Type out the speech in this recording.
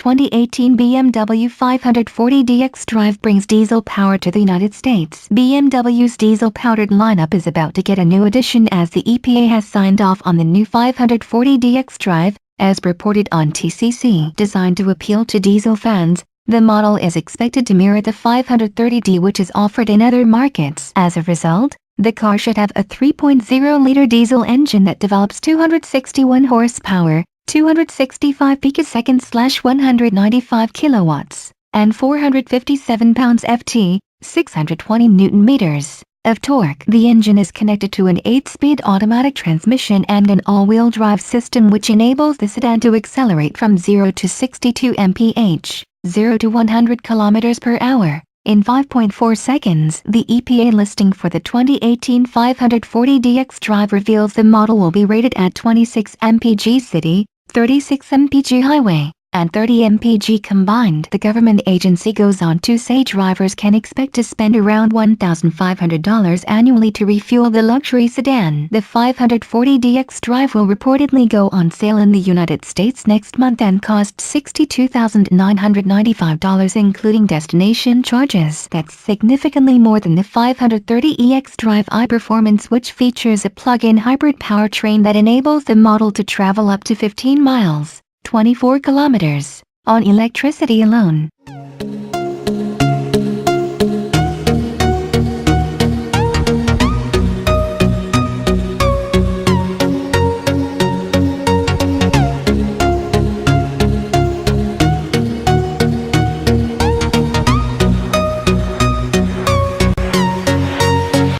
2018 BMW 540d xDrive brings diesel power to the United States. BMW's diesel-powered lineup is about to get a new addition as the EPA has signed off on the new 540d xDrive, as reported on TCC. Designed to appeal to diesel fans, the model is expected to mirror the 530d which is offered in other markets. As a result, the car should have a 3.0-liter diesel engine that develops 261 horsepower, 265 pk/195 kilowatts, and 457 pounds-ft, 620 Nm of torque. The engine is connected to an 8-speed automatic transmission and an all-wheel drive system which enables the sedan to accelerate from 0 to 62 mph, 0 to 100 km per hour, in 5.4 seconds. The EPA listing for the 2018 540d xDrive reveals the model will be rated at 26 mpg city, 36 mpg highway, and 30 mpg combined. The government agency goes on to say drivers can expect to spend around $1,500 annually to refuel the luxury sedan. The 540d xDrive will reportedly go on sale in the United States next month and cost $62,995 including destination charges. That's significantly more than the 530e xDrive iPerformance, which features a plug-in hybrid powertrain that enables the model to travel up to 15 miles, 24 kilometers, on electricity alone.